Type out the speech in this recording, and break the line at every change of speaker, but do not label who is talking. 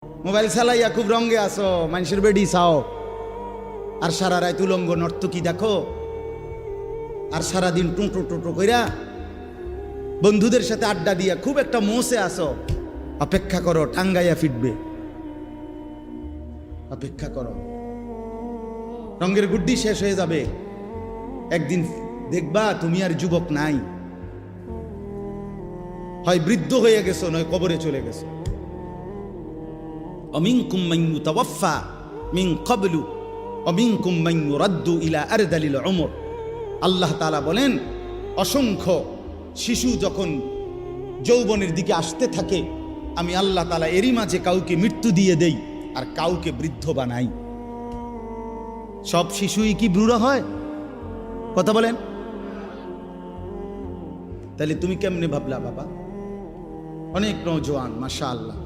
Mobile চালাইয়া খুব রঙে আসো, মানুষের বেডি চাও, আর সারা রাত উলঙ্গ নর্তকী দেখো, আর সারাদিন টুঁটো টুঁটো কইরা বন্ধুদের সাথে আড্ডা দিয়া খুব একটা মোসে আসো। অপেক্ষা করো, টাঙ্গাইয়া ফিটবে। অপেক্ষা করো, রঙের গুড্ডি শেষ হয়ে যাবে। একদিন দেখবা তুমি আর যুবক নাই, হয় বৃদ্ধ হয়ে গেছো, নয় কবরে চলে গেছো। অমিনকুম মান ইউতাওয়াফা মিন ক্বাবলু অমিনকুম মান ইউরাদ্দু ইলা আরদালিল উমর। আল্লাহ তাআলা বলেন, অসংখ্য শিশু যখন যৌবনের দিকে আসতে থাকে, আমি আল্লাহ তাআলা এরই মাঝে কাউকে মৃত্যু দিয়ে দেই আর কাউকে বৃদ্ধ বানাই। সব শিশুই কি বুড়ো হয়? কথা বলেন। তাহলে তুমি কেমনে ভাবলা বাবা? অনেক নওজোয়ান, মাশাআল্লাহ।